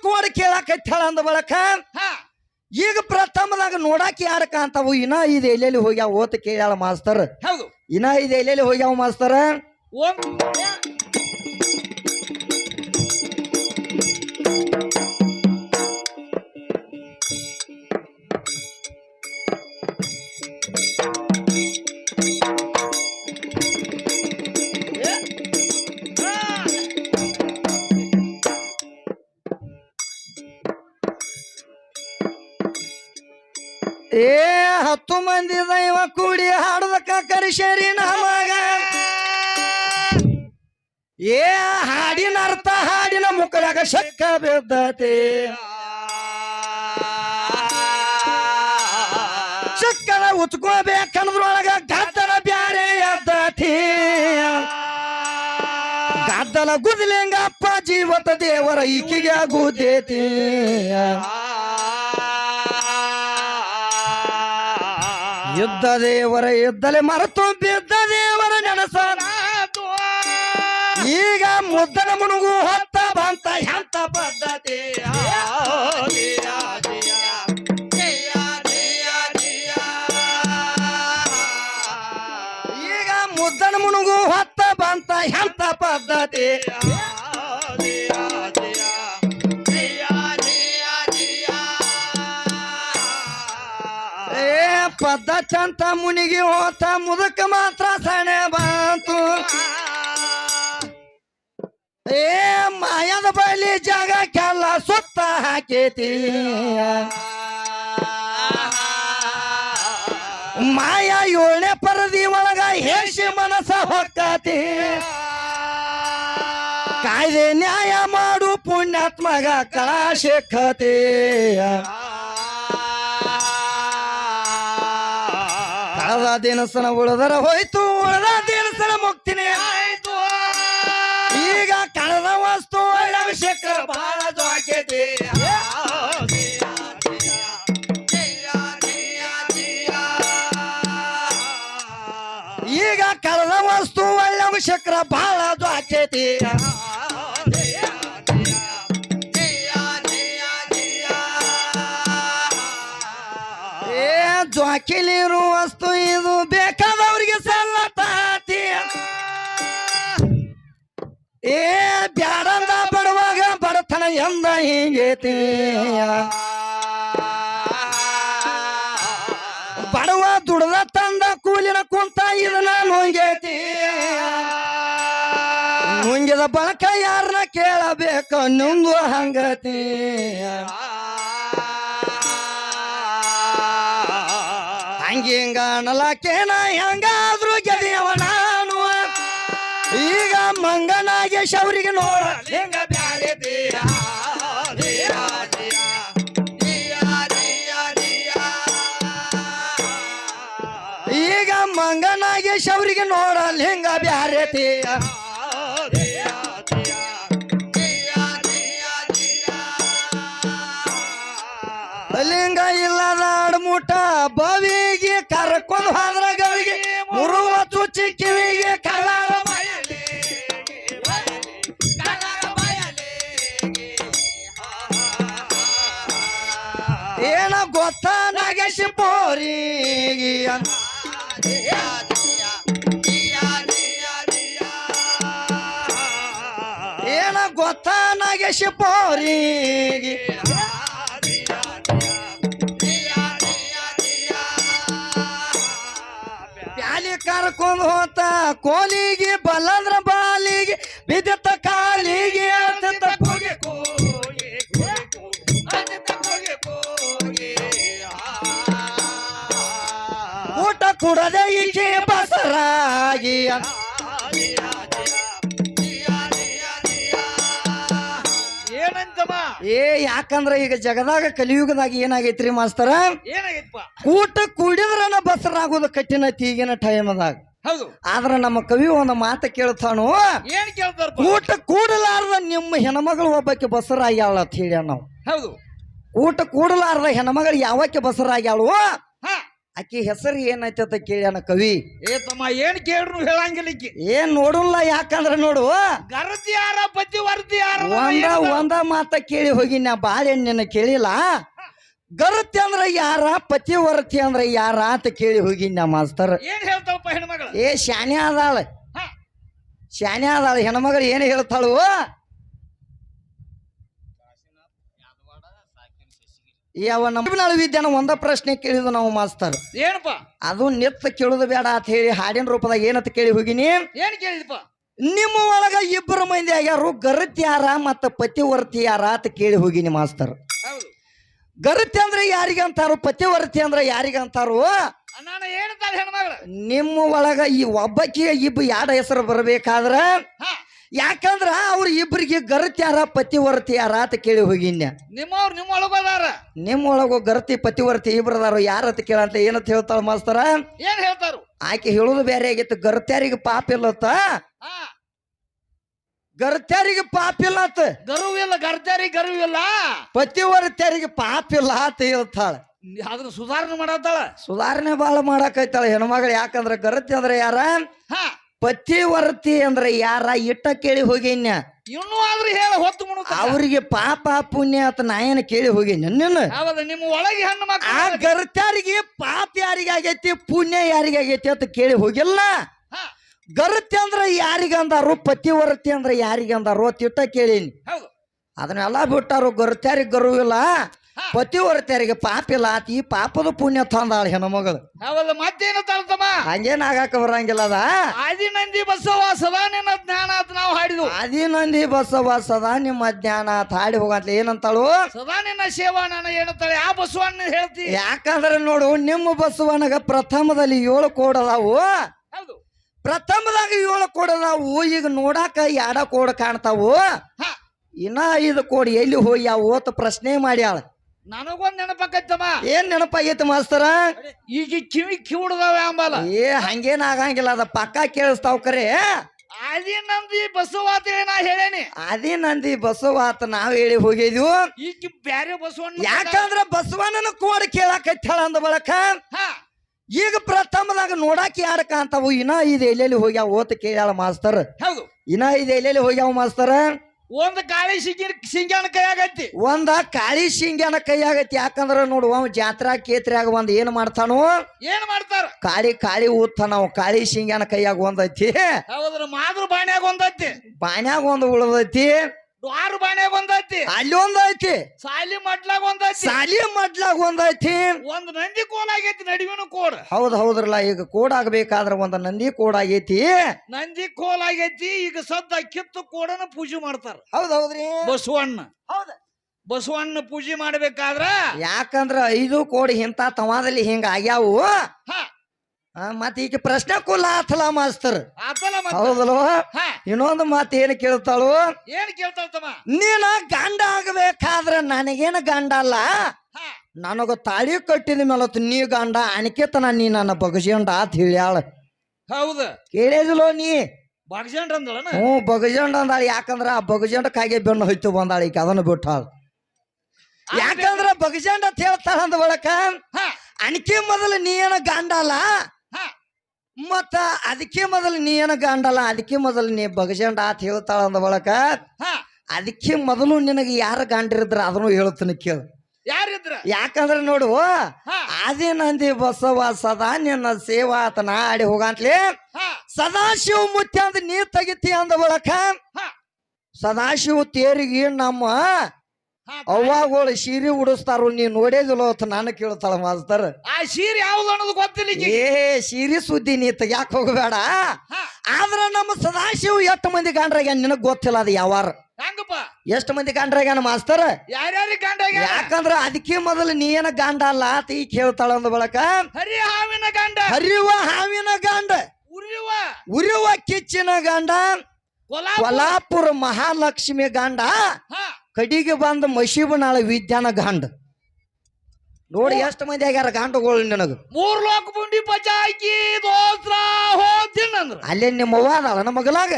Code ಕೇಳಾಕೈತಾಳ ಅಂದ ಬಳಕ ಈಗ ಪ್ರಥಮದಾಗ ನೋಡಾಕ ಯಾರ ಕಾಂತಾವು ಇನ್ನ ಇದು ಎಲ್ಲೆಲ್ಲಿ ಹೋಗ್ಯಾವ ಓತ್ ಕೇಳ್ಯಾಳ ಮಾಸ್ತರ್. ಹೌದು, ಇನ್ನ ಇದು ಎಲ್ಲೆಲ್ಲಿ ಹೋಗ್ಯಾವ ಮಾಸ್ತರ? ಏ 10 ಮಂದಿ ದೈವ ಕೂಡಿ ಹಾಡದಕ್ಕ ಕರಿಶೇರಿ ನಮಗ. ಏ ಹಾಡಿನ ಅರ್ಥ ಹಾಡಿನ ಮುಕ್ಕಳಾಗ ಶಕ್ಕ ಬಿದ್ದತೆ. ಶಕ್ಕನ ಉತ್ಕೋಬೇಕನ್ನದ್ರೊಳಗ ಗದ್ದಲ ಬ್ಯಾರೆ ಎದ್ದತಿ. ಗದ್ದಲ ಗುದ್ಲಿಂಗಪ್ಪ ಜೀವತ ದೇವರ ಈಕಿಗೆ ಆಗುದೇತಿ. ಯುದ್ಧ ದೇವರ ಯುದ್ಧಲೆ ಮರೆತು ಬಿದ್ದ ದೇವರ ನೆನಸ. ಈಗ ಮುದ್ದನ ಮುಣುಗು ಹೊತ್ತ ಬಂತ ಎಂತ ಪದ್ಧತಿ. ಈಗ ಮುದ್ದನ ಮುಣುಗು ಹೊತ್ತ ಬಂತ ಎಂತ ಪದ್ಧತಿ. ಪದ್ಧತಿ ಅಂತ ಮುನಿಗಿ ಹೋತ ಮುದಕ ಮಾತ್ರ ಸಣೆ ಬಂತು. ಏ ಮಾಯದ ಬಳಿ ಜಾಗಕ್ಕೆಲ್ಲ ಸುತ್ತ ಹಾಕೇತಿ. ಮಾಯ 7ನೇ ಪರದಿ ಒಳಗ ಹೇಸಿ ಮನಸ ಹೊಕ್ಕತಿ. ಕಾಯ್ದೆ ನ್ಯಾಯ ಮಾಡು ಪುಣ್ಯಾತ್ಮಗ ಕಳಾ ಶಿಖತಿ. ಕಳದ ದಿನಸನ ಉಳದರ ಹೋಯ್ತು, ಉಳದ ದಿನಸನ ಮುಕ್ತಿನೇ ಆಯ್ತು. ಈಗ ಕಳೆದ ವಸ್ತು ಅಭಿಷೇಕ ಬಹಳ ಜಾಗೈತಿ. ಈಗ ಕಳೆದ ವಸ್ತು ಒಳ್ಳೆ ಅಭಿಷೇಕ ಬಹಳ ಜಾಗೈತಿ. ಜ್ವಾಕಿಲಿರು ವಸ್ತು ಇದು ಬೇಕಾದವ್ರಿಗೆ ಸಲ್ಲತಾತಿ. ಏ ಬ್ಯಾಡಂದ ಬಡವಾಗ ಬಡತನ ಎಂದ ಹೀಗೇತಿ. ಬಡವ ದುಡ್ದ ತಂದ ಕೂಲಿನ ಕುಂತ ಇದನ್ನ ನುಂಗೇತಿ. ನುಂಗಿದ ಬಳಕ ಯಾರನ್ನ ಕೇಳಬೇಕು ನುಂಗು ಹಂಗತಿ. ಹಂಗಿಂಗ ನಲಕೇನ ಹೆಂಗಾದ್ರು ಗೆದಿಯವ ನಾನು. ಈಗ ಮಂಗನಾಗೇಶ ಅವರಿಗೆ ನೋಡ ಹೆಂಗ ಬ್ಯಾರೆ ದೇಹ. ಈಗ ಮಂಗನಾಗೇಶ ಅವರಿಗೆ ನೋಡಲ್ ಹೆಂಗ ಬ್ಯಾರೆ ದೇಹ. ಲಿಂಗ ಇಲ್ಲದ ಅಡ್ಮುಟ ಬವಿಗೆ ಕರ್ಕೊಂಡು ಹೋದ್ರ ಗವಿಗೆ ಮುರುವ ಚುಚ್ಚಿ ಕಿವಿಗೆ ಕಳ್ಳರ ಬಯಲಿ. ಏನ ಗೊತ್ತ ನಾಗೇಶ್ ಪೋರಿಗೆ. ಏನ ಗೊತ್ತ ನಾಗೇಶ್ ಪೋರಿಗೆ. ಪ್ಯಾಲಿ ಕರ್ಕೊಂಡು ಹೋತ ಕೋಲಿಗೆ ಬಲ್ಲಂದ್ರ ಬಾಲಿಗೆ ಬಿದ್ದ ಕಾಲಿಗೆ ಊಟ ಕುಡದೆ ಈಕೆ ಬಸರಾಗಿ. ಏ ಯಾಕಂದ್ರ ಈಗ ಜಗದಾಗ ಕಲಿಯುಗದಾಗ ಏನಾಗೈತ್ರಿ ಮಾಸ್ತರ? ಊಟ ಕುಡಿದ್ರನ ಬಸರಾಗೋದು ಕಠಿಣ ಈಗಿನ ಟೈಮದಾಗ. ಹೌದು, ಆದ್ರ ನಮ್ಮ ಕವಿ ಒಂದು ಮಾತು ಕೇಳ್ತಾನು. ಏನ್ ಕೇಳ್ತಾರ? ಊಟ ಕೂಡಲಾರ್ದ ನಿಮ್ಮ ಹೆಣ್ಮಗಳು ಒಬ್ಬಕ್ಕೆ ಬಸರಾಗ್ಯಾಳ ಅಂತ ಹೇಳ್ಯ ನಾವು. ಹೌದು, ಊಟ ಕೂಡಲಾರ್ದ ಹೆಣ್ಮಗಳು ಯಾವಕ್ಕೆ ಬಸರಾಗ್ಯಾಳು? ಆಕಿ ಹೆಸರು ಏನೈತೆ ಅಂತ ಕೇಳ್ಯಾನ ಕವಿ. ಏ ತಮ್ಮ ಏನ್ ಕೇಳ್ರು ಹೇಳಂಗಿಲ್ಲ ಈಕಿ. ಏನ್ ನೋಡಲ್ಲ, ಯಾಕಂದ್ರ ನೋಡು ಗರತಿ ಯಾರ ಪತಿವರ್ತಿ ಯಾರ ಒಂದ ಮಾತ ಕೇಳಿ ಹೋಗಿ ನಾ ಬಾಳೆ ನಿನ್ನ ಕೇಳಿಲ್ಲ. ಗರತಿ ಅಂದ್ರ ಯಾರ, ಪತಿವರ್ತಿ ಅಂದ್ರ ಯಾರ ಅಂತ ಕೇಳಿ ಹೋಗಿ ನಾ ಮಾಸ್ತರ್. ಏನ್ ಹೇಳ್ತಾವಪ್ಪ ಹೆಣ್ಮಗಳು? ಏ ಶಾನೆ ಆದಾಳ, ಶಾನೆ ಆದಾಳ ಹೆಣ್ಮಗಳು. ಏನ್ ಹೇಳ್ತಾಳು? ಯಾವ ನಮ್ಮ ವಿದ್ಯಾನ ಒಂದ ಪ್ರಶ್ನೆ ಕೇಳಿದ್ವು ನಾವು ಮಾಸ್ತರ್. ಏನಪ್ಪ ಅದು ನಿತ್ತ ಕೇಳುದು ಬೇಡ ಅಂತ ಹೇಳಿ ಹಾಡಿನ ರೂಪದಾಗ ಏನಂತ ಕೇಳಿ ಹೋಗಿನಿ. ಏನ್ ಕೇಳಿದಪ್ಪ? ನಿಮ್ಮ ಒಳಗ ಇಬ್ಬರು ಮಂದಿ ಆಗ್ಯಾರು, ಗರತಿ ಯಾರ ಮತ್ತ ಪತಿವರ್ತಿ ಯಾರ ಅಂತ ಕೇಳಿ ಹೋಗಿನಿ ಮಾಸ್ತರ್. ಗರತಿ ಅಂದ್ರೆ ಯಾರಿಗಂತಾರು, ಪತಿವರ್ತಿ ಅಂದ್ರೆ ಯಾರಿಗಂತಾರು? ನಾನು ಏನಂತಾರ ಹೆಣ್ಮಗಳು? ನಿಮ್ಮ ಒಳಗ ಈ ಒಬ್ಬಕಿಗೆ ಎರಡು ಹೆಸರು ಬರ್ಬೇಕಾದ್ರ, ಯಾಕಂದ್ರ ಅವ್ರ ಇಬ್ಬರಿಗೆ ಗರತಿ ಯಾರ ಪತಿವರ್ತಿ ಯಾರ ಅಂತ ಕೇಳಿ ಹೋಗಿನ್ಯ. ನಿಮ್ಮವ್ರು ನಿಮ್ಮ ಒಳಗದಾರ, ನಿಮ್ಮೊಳಗು ಗರತಿ ಪತಿವರ್ತಿ ಇಬ್ಬರದಾರು ಯಾರತ್ ಕೇಳಂತ ಏನಂತ ಹೇಳ್ತಾಳ ಮಾಸ್ತರ? ಏನ್ ಹೇಳ್ತಾರು? ಆಕೆ ಹೇಳುದು ಬೇರೆ ಆಗಿತ್ತು. ಗರತ್ಯಾರಿಗೆ ಪಾಪ ಇಲ್ಲತ್ತ, ಗರತ್ಯಾರಿಗೆ ಪಾಪ ಇಲ್ಲ ಅಂತ. ಗರುವಿಲ್ಲ, ಗರ್ತ್ಯಾರಿಗೆ ಗರುವಿಲ್ಲ, ಪತಿವರ್ತ್ಯಾರಿಗೆ ಪಾಪ ಇಲ್ಲ ಅಂತ ಹೇಳ್ತಾಳ. ಅದನ್ನ ಸುಧಾರಣೆ ಮಾಡತ್ತಾಳ. ಸುಧಾರಣೆ ಬಾಳ ಮಾಡಾಕೈತಾಳ ಹೆಣ್ಮಗಳು. ಯಾಕಂದ್ರ ಗರತಿ ಅಂದ್ರೆ ಯಾರ, ಪತಿವರ್ತಿ ಅಂದ್ರೆ ಯಾರ ಇಟ್ಟ ಕೇಳಿ ಹೋಗಿನ್ಯ. ಇನ್ನೂ ಆದ್ರೂ ಹೇಳ ಹೊತ್ತು ಮುಣ ಅವ್ರಿಗೆ ಪಾಪ ಪುಣ್ಯ ಅಂತ ನಾ ಏನು ಕೇಳಿ ಹೋಗಿನಿ. ನಿಮ್ಮ ಒಳಗೆ ಹೆಣ್ಣು ಮಕ್ಕಳು ಆ ಗರತ್ಯಾರಿಗೆ ಪಾಪ ಯಾರಿಗಾಗೈತಿ, ಪುಣ್ಯ ಯಾರಿಗಾಗೈತಿ ಅಂತ ಕೇಳಿ ಹೋಗಿಲ್ಲ. ಗರತಿ ಅಂದ್ರ ಯಾರಿಗಂದಾರು, ಪತಿವರ್ತಿ ಅಂದ್ರ ಯಾರಿಗಂದಾರು ತಿಟ್ಟ ಕೇಳೀನಿ. ಅದನ್ನೆಲ್ಲ ಬಿಟ್ಟಾರು. ಗರತ್ಯಾರಿಗೆ ಗರುವಿಲ್ಲ, ಪತಿವರ್ತ್ಯಾರಿಗೆ ಪಾಪ ಇಲ್ಲ ಆತ. ಈ ಪಾಪದ ಪುಣ್ಯ ತಂದಾಳ ಹೆಣ್ಮಗಳು. ಮತ್ತೇನು ತರ್ತಮ್ಮ? ಹಂಗೇನ್ ಆಗಾಕ ಬರಂಗಿಲ್ಲ. ಅದ ಆದಿನಂದಿ ಬಸವ ಸದಾ ನಿನ್ನ ಜ್ಞಾನ ಅಂತ ನಾವು ಹಾಡಿದ್ವು. ಆದಿನಂದಿ ಬಸವ ಸದಾ ನಿಮ್ಮ ಜ್ಞಾನ ಅಂತ ಹಾಡಿ ಹೋಗಂತ ಏನಂತಾಳು? ಸದಾ ನಿನ್ನ ಸೇವಾ ನಾನು ಏನಂತಾಳೆ? ಆ ಬಸವಣ್ಣ ಹೇಳ್ತಿ. ಯಾಕಂದ್ರೆ ನೋಡು, ನಿಮ್ಮ ಬಸವನಗ ಪ್ರಥಮದಲ್ಲಿ 7 ಕೋಡ್ ಅದಾವು. ಪ್ರಥಮದಾಗ 7 ಕೋಡ್ ಅದಾವು. ಈಗ ನೋಡಾಕ 2 ಕೋಡ್ ಕಾಣ್ತಾವು. ಇನ್ನ 5 ಕೋಡ್ ಎಲ್ಲಿ ಹೋಗಿ ಯಾವ ಓತ ಪ್ರಶ್ನೆ ಮಾಡ್ಯಾಳ. ನನಗೊಂದ್ ನೆನಪಾಕೈತಮ್ಮ. ಏನ್ ನೆನಪಾಗೈತಿ ಮಾಸ್ತರ? ಈಗ ಕಿವಿ ಕಿವುಡ್ದಾವ ಅಂಬಲ್ಲ. ಏ ಹಂಗೇನ್ ಆಗಂಗಿಲ್ಲ, ಅದ ಪಕ್ಕ ಕೇಳಿಸ್ತಾವ. ಕರೆ ಆದಿನಂದಿ ಬಸವಾತ ನಾ ಹೇಳೇನಿ. ಆದಿನಂದಿ ಬಸವಾತ ನಾವ್ ಹೇಳಿ ಹೋಗಿದ್ವು. ಈಗ ಬ್ಯಾರೆ ಬಸವಣ್ಣ. ಯಾಕಂದ್ರ ಬಸವಣ್ಣನ ಕೋಡ್ ಕೇಳಾಕೈತಾಳ ಅಂದ ಬಳಕ ಈಗ ಪ್ರಥಮದಾಗ ನೋಡಾಕ 2 ಕಾಂತಾವು. ಇನ್ನ 5 ಎಲ್ಲೆಲ್ಲಿ ಹೋಗ್ಯಾವ ಓತ ಕೇಳ್ಯಾಳ ಮಾಸ್ತರ್. ಹೌದು, ಇನ್ನ 5 ಎಲ್ಲೆಲ್ಲಿ ಹೋಗ್ಯಾವ ಮಾಸ್ತರ? ಒಂದ್ ಕಾಳಿ ಸಿಂಗ್ಯಾನ ಕೈಯಾಗೈತಿ, ಒಂದ ಕಾಳಿ ಸಿಂಗ್ಯಾನ ಕೈಯಾಗೈತಿ. ಯಾಕಂದ್ರ ನೋಡು, ಅವ ಜಾತ್ರಾ ಕೇತ್ರಿಯಾಗ ಒಂದ್ ಏನ್ ಮಾಡ್ತಾನು? ಏನ್ ಮಾಡ್ತಾರ? ಕಾಳಿ ಊದ್ತಾನ. ಅವ ಕಾಳಿ ಸಿಂಗ್ಯಾನ ಕೈಯಾಗ ಒಂದೈತಿ. ಹೌದ್ರ ಮಾದ್ರ ಬಾಣ್ಯಾಗ ಒಂದೈತಿ, ಬಾಣ್ಯಾಗ ಒಂದ್ ಉಳದೈತಿ, ದ್ವಾರ ಬಾಣ್ಯಾಗ ಒಂದೈತಿ, ಅಲ್ಲಿ ಒಂದೈತಿ, ಸಾಲಿ ಮಡ್ಲಾಗ ಒಂದೈತಿ, ಸಾಲಿ ಮಡ್ಲಾಗ ಒಂದೈತಿ. ಒಂದ್ ನಂದಿ ಕೋಡ್ ಆಗೈತಿ, ನಡುವಿನ ಕೋಡ್. ಹೌದ್ರಲ್ಲ, ಈಗ ಕೋಡ್ ಆಗ್ಬೇಕಾದ್ರ ಒಂದ್ ನಂದಿ ಕೋಡ್ ಆಗೈತಿ, ನಂದಿ ಕೋಲ್ ಆಗೈತಿ. ಈಗ ಸದ್ದ ಕಿತ್ತು ಕೋಡನ ಪೂಜೆ ಮಾಡ್ತಾರ. ಹೌದ್ರಿ ಬಸವಣ್ಣ. ಬಸವಣ್ಣ ಪೂಜೆ ಮಾಡ್ಬೇಕಾದ್ರ ಯಾಕಂದ್ರ 5 ಕೋಡ್ ಇಂತ ತವಾದಲ್ಲಿ ಹಿಂಗ ಆಗ್ಯಾವು. ಮತ್ತ ಈಗ ಪ್ರಶ್ನೆ ಕುಲ್ಲ ಆತಲ ಮಾಸ್ತರ್. ಹೌದಲ್ವ? ಇನ್ನೊಂದು ಮಾತು ಏನ್ ಕೇಳ್ತಾಳು? ಏನ್ ಕೇಳ್ತಾಳ್ತಮ್ಮ? ನೀನ ಗಂಡ ಆಗಬೇಕಾದ್ರ ನನಗೇನ ಗಂಡ ಅಲ್ಲ, ನನಗ ತಾಳಿ ಕಟ್ಟಿದ ಮೇಲತ್ ನೀ ಗಂಡ, ಅನಿಕೆತನ ನೀ ನನ್ನ ಬಗಜಂಡ ಅಂತ ಹೇಳ್ಯಾಳ. ಹೌದ, ಕೇಳಿದ್ಲೋ ನೀ? ಬಗಜಂಡ ಅಂದಳ. ಬಗಜಂಡ ಅಂದಾಳ. ಯಾಕಂದ್ರ ಆ ಬಗಜಂಡಕ್ಕಾಗೆ ಬೆನ್ನು ಹೊಯ್ತು ಬಂದಾಳ. ಈಗ ಅದನ್ನು ಬಿಟ್ಟಾಳ. ಯಾಕಂದ್ರ ಬಗಜಂಡ ಅಂತ ಹೇಳ್ತಾಳ ಅಂದ ಬಳಕ ಅನಿಕೆ ಮೊದಲು ನೀ ಏನ ಗಂಡ ಅಲ್ಲ, ಮತ್ತ ಅದಕ್ಕೆ ಮೊದಲು ನೀ ಏನ ಗಂಡಲ್ಲ, ಅದಕ್ಕೆ ಮೊದಲು ನೀ ಬಗಜಂಡ ಅಂತ ಹೇಳ್ತಾಳ ಅಂದ ಬಳಕ ಅದಕ್ಕೆ ಮೊದಲು ನಿನಗೆ ಯಾರ ಗಂಡಿರಿದ್ರ ಅದನ್ನು ಹೇಳ್ತಾನೆ ಕೇಳು. ಯಾರಿದ್ರ? ಯಾಕಂದ್ರ ನೋಡು, ಆದಿನಂದಿ ಬಸವ ಸದಾ ನಿನ್ನ ಸೇವಾ ಆತ ನಾ ಆಡಿ ಹೋಗಂತ್ಲಿ. ಸದಾಶಿವ ಮುತ್ಯ ಅಂತ ನೀ ತೆಗಿತಿ ಅಂದ ಬಳಕ ಸದಾಶಿವ ತೇರಿಗೆ ನಮ್ಮ ಅವ್ವಾಗಳು ಸೀರೆ ಉಡಿಸ್ತಾರು. ನೀ ನೋಡೇದಿಲ್ಲ ಅಂತ ನಾನು ಕೇಳ್ತಾಳ ಮಾಸ್ತರ್. ಆ ಸೀರೆ ಯಾವ್ದು ಅನ್ನೋದು ಗೊತ್ತಿಲ್ಲ. ಏ ಸೀರೆ ಸುದ್ದಿ ನೀ ತೆಗ್ಯಾಕ ಹೋಗಬೇಡ. ಆದ್ರ ನಮ್ಮ ಸದಾಶಿವ 8 ಮಂದಿ ಗಂಡ್ರಾಗ ನಿನಗ್ ಗೊತ್ತಿಲ್ಲ ಅದು ಯಾವಾರ. ಹಂಗಪ್ಪ? ಎಷ್ಟು ಮಂದಿ ಗಂಡ್ರಾಗ್ಯಾನ ಮಾಸ್ತರ್? ಯಾರ್ಯಾರಿಗೆ ಗಂಡ? ಯಾಕಂದ್ರ ಅದಕ್ಕೆ ಮೊದಲು ನೀ ಏನ ಗಂಡ ಅಲ್ಲ ಅಂತ ಈಗ ಕೇಳ್ತಾಳ ಅಂದ ಬಳಕ ಹಾವಿನ ಗಂಡ, ಹರಿಯುವ ಹಾವಿನ ಗಂಡ, ಉರಿಯುವ ಕಿಚ್ಚಿನ ಗಂಡ, ಕೊಲ್ಲಾಪುರ ಮಹಾಲಕ್ಷ್ಮಿ ಗಂಡ, ಕಡಿಗೆ ಬಂದ ಮಶೀಬನಾಳ ವಿದ್ಯಾನ ಗಂಡ. ನೋಡಿ ಎಷ್ಟು ಮಂದಿ ಆಗ್ಯಾರ ಗಂಡಗಳು ನಿನಗ. 3 ಲೋಕ ಬುಂಡಿ ಪಚಾಕಿ ದೋಸ್ರ ಹೋದಿನಂದ್ರ ಅಲ್ಲೇ ನಿಮ್ಮ ಅವ್ವ ಅದಾಳ ನಮ್ಮ ಮಗಲಾಗ.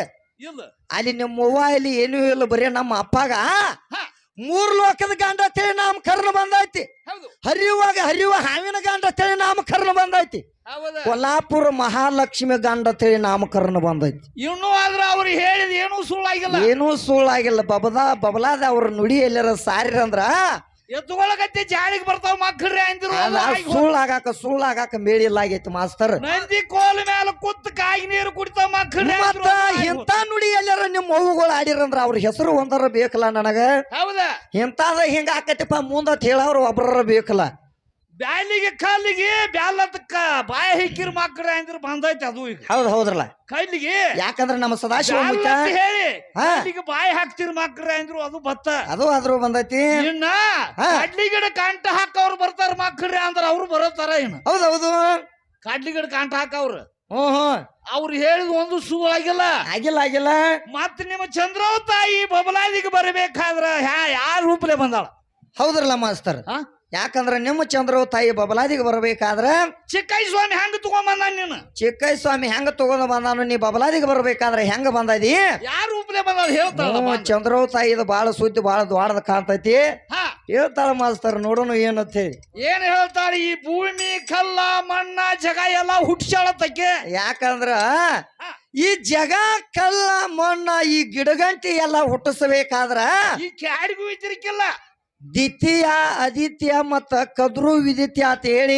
ಅಲ್ಲಿ ನಿಮ್ಮ ಅವ್ವ ಇಲ್ಲಿ ಏನೂ ಇಲ್ಲ, ಬರೀ ನಮ್ಮ ಅಪ್ಪಾಗ 3 ಲೋಕದ ಗಂಡ ಅಂತೇಳಿ ನಾಮಕರಣ ಬಂದೈತಿ. ಹರಿಯುವ ಹಾವಿನ ಗಂಡ ಅಂತೇಳಿ ನಾಮಕರಣ ಬಂದೈತಿ. ಹೌದ ಕೊಲ್ಲಾಪುರ ಮಹಾಲಕ್ಷ್ಮಿ ಗಂಡ ಅಂತೇಳಿ ನಾಮಕರಣ ಬಂದೈತಿ. ಇನ್ನೂ ಆದ್ರ ಅವ್ರು ಹೇಳಿದ ಏನೂ ಸುಳ್ಳಾಗಿಲ್ಲ. ಏನೂ ಸುಳ್ಳಾಗಿಲ್ಲ. ಬಬಲಾದ ಅವ್ರ ನುಡಿ ಎಲ್ಲಾರ ಸಾರಿರಂದ್ರ ಎತ್ತುಗೊಳಗತ್ತೆ ಜಾಳಿಗೆ ಬರ್ತಾವ ಮಕ್ಕಳ್ರಿ ಅಂದಿರು. ಸುಳ್ಳಾಗಾಕ ಮೇಳಿಲ್ಲ ಆಗೈತಿ ಮಾಸ್ತರ್. ನಂದಿ ಕೋಲ್ ಮ್ಯಾಲ ಕುತ್ತ ಕಾಯಿ ನೀರು ಕುಡಿತಾವ ಮಕ್ಕಳ್ರಿ. ಮತ್ತ ಇಂತ ನುಡಿ ಎಲ್ಲಾರ ನಿಮ್ಮ ಅವ್ವಗಳು ಆಡಿರಂದ್ರ ಅವ್ರ ಹೆಸರು ಒಂದರ ಬೇಕಲ್ಲ ನನಗ. ಹೌದಾ ಇಂತಾದ ಹಿಂಗ ಆಕತಿಪ್ಪ ಮುಂದತ್ ಹೇಳವ್ರ ಒಬ್ಬರ ಬೇಕಲ್ಲ. ಬ್ಯಾಲಿಗೆ ಕಾಲಿಗೆ ಬ್ಯಾಲದಕ್ಕ ಬಾಯ ಹಿಕ್ಕಿರ ಮಕ್ಕಳ್ರಿ ಅಂದಿರು ಬಂದೈತಿ. ಅದು ಈಗ ಹೌದ್ರಲ್ಲ ಕೈಲಿಗೆ ಯಾಕಂದ್ರ ನಮ್ಮ ಸದಾಶಿವ ಹೇಳಿ ಕೈಲಿಗೆ ಬಾಯಿ ಹಾಕ್ತಿರ ಮಕ್ಕಳ್ರಿ ಅಂದ್ರು ಅದು ಬತ್ತ ಅದು ಆದ್ರೂ ಬಂದೈತಿ. ಇನ್ನ ಕಡ್ಲಿ ಗಿಡ ಕಾಂಟ ಹಾಕವ್ರು ಬರ್ತಾರ ಮಕ್ಕಳ್ರಿ ಅಂದ್ರ ಅವ್ರು ಬರೋತಾರ. ಇನ್ನು ಹೌದೌದು ಕಡ್ಲಿ ಗಿಡ ಕಾಂಟ ಹಾಕವ್ರು ಹ್ಮ್ ಅವ್ರು ಹೇಳಿದ ಒಂದು ಸುಳ್ಳಾಗಿಲ್ಲ. ಆಗಿಲ್ಲ ಮತ್ ನಿಮ್ಮ ಚಂದ್ರವ ತಾಯಿ ಬಬಲಾದಿಗೆ ಬರಬೇಕಾದ್ರ ಯಾರ ರೂಪಲೆ ಬಂದಾಳ. ಹೌದ್ರಲ್ಲ ಮಾಸ್ತರ್. ಯಾಕಂದ್ರ ನಿಮ್ಮ ಚಂದ್ರವ ತಾಯಿ ಬಬಲಾದಿಗೆ ಬರ್ಬೇಕಾದ್ರ ಚಿಕ್ಕೈ ಸ್ವಾಮಿ ಹೆಂಗ ತಗೊಂಬಂದ ನೀನು. ಚಿಕ್ಕೈ ಸ್ವಾಮಿ ಹೆಂಗ ತಗೊಂಡ್ ಬಂದಾನು. ನೀ ಬಬಲಾದಿಗೆ ಬರ್ಬೇಕಾದ್ರ ಹೆಂಗ ಬಂದದಿ ಯಾರ ರೂಪಲೆ ಬಂದಾಳ ಹೇಳ್ತಾಳ. ಚಂದ್ರವ ತಾಯಿದ ಬಾಳ ಸುದ್ದಿ ಬಾಳ ದ್ವಾಡದ ಕಾಣ್ತೈತಿ. ಹೇಳ್ತಾಳ ಮಾಸ್ತರ್ ನೋಡೋಣ ಏನಂತ ಹೇಳಿ. ಏನ್ ಹೇಳ್ತಾಳ. ಈ ಭೂಮಿ ಕಲ್ಲ ಮಣ್ಣ ಜಗ ಎಲ್ಲ ಹುಟ್ಸಾಳತ್ತಕ್ಕೆ. ಯಾಕಂದ್ರ ಈ ಜಗ ಕಲ್ಲ ಮಣ್ಣ ಈ ಗಿಡಗಂಟಿ ಎಲ್ಲ ಹುಟ್ಟಿಸಬೇಕಾದ್ರ ಈ ಕ್ಯಾಡಿಗೂ ಇದ್ರಿಕಿಲ್ಲ. ದ್ವಿತೀಯ ಆದಿತ್ಯ ಮತ್ತ ಕದ್ರು ವಿದಿತ್ಯ ಅಂತ ಹೇಳಿ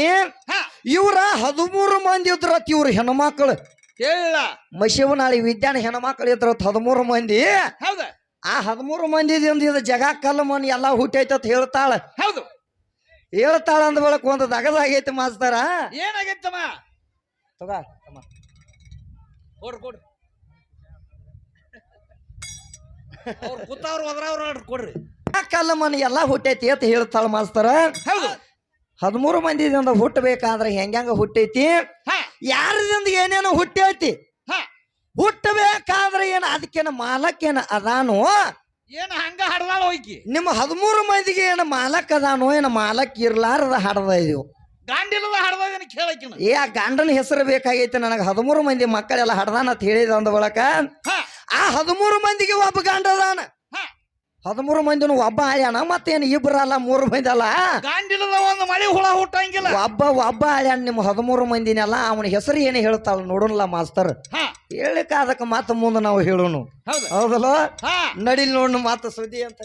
ಇವ್ರ 13 ಮಂದಿ ಇದ್ರತ್. ಇವ್ರ ಹೆಣ್ಮಕ್ಳು ಹೇಳಿಲ್ಲ. ಮಶಿವನಾಳಿ ವಿದ್ಯಾನ ಹೆಣ್ಮಕ್ಳು ಇದ್ರತ್ 13 ಮಂದಿ. ಹೌದಾ ಆ 13 ಮಂದಿದಿಂದ ಇದು ಜಗ ಕಲ್ಲ ಮಣ್ಣು ಎಲ್ಲಾ ಹುಟ್ಟೈತತ್ ಹೇಳ್ತಾಳ. ಹೌದು ಹೇಳ್ತಾಳ ಅಂದ ಬಳಕ ಒಂದು ದಗದಾಗೈತಿ ಮಾಸ್ತರ. ಏನಾಗೈತಮ್ಮ ಕೊಡ್ರಿ ಅವ್ರು ಕೂತವ್ರು ಹೋದ್ರವ್ರು ಕೊಡ್ರಿ. ಕಲ್ಲ ಮಣ್ಣು ಎಲ್ಲಾ ಹುಟ್ಟೈತಿ ಅಂತ ಹೇಳ್ತಾಳ ಮಾಸ್ತರ. ಹೌದು 13 ಮಂದಿದಿಂದ ಹುಟ್ಟಬೇಕಾದ್ರೆ ಹೆಂಗ ಹುಟ್ಟೈತಿ. ಯಾರದಿಂದ ಏನೇನು ಹುಟ್ಟೈತಿ. ಹುಟ್ಟಬೇಕಾದ್ರೆ ಏನ ಅದಕ್ಕೇನ ಮಾಲಕ್ಕೇನ ಅದಾನು. ಏನ ಹಂಗ ಹಡದಾಳ ಹೋಯ್ಕಿ. ನಿಮ್ಮ 13 ಮಂದಿಗೆ ಏನ ಮಾಲಕ್ ಅದಾನು ಏನ ಮಾಲಕ್ ಇರ್ಲಾರದ ಹಡದ ಇದೀವು. ಗಾಂಡಿಲದ ಹಡದ ಕೇಳಕಿನ ಆ ಗಂಡನ ಹೆಸರು ಬೇಕಾಗೈತಿ ನನಗ. 13 ಮಂದಿ ಮಕ್ಕಳೆಲ್ಲ ಹಡದಾನ ಅಂತ ಹೇಳಿದ ಅಂದ ಬಳಕ ಆ 13 ಮಂದಿಗೆ ಒಬ್ಬ ಗಂಡ ಅದಾನ. 13 ಮಂದಿನ ಒಬ್ಬ ಆಳ್ಯಾನ. ಮತ್ತೇನು ಇಬ್ಬರಲ್ಲ 3 ಮಂದಿ ಅಲ್ಲ. ಗಾಂಡಿಲದ ಒಂದು ಮಳಿ ಹುಳ ಹುಟ್ಟಂಗಿಲ್ಲ. ಒಬ್ಬ ಆಳ್ಯಾನ ನಿಮ್ಮ 13 ಮಂದಿನೆಲ್ಲ. ಅವನ ಹೆಸರು ಏನು ಹೇಳ್ತಾಳ ನೋಡೋಣಲ್ಲ ಮಾಸ್ತರ್. ಹೇಳಿಕ ಅದಕ್ಕೆ ಮತ್ತ ಮುಂದೆ ನಾವು ಹೇಳೋಣ. ಹೌದಲ್ಲ ನಡಿಲ್ ನೋಡ್ ಮತ್ತ ಸುದ್ದಿ ಅಂತ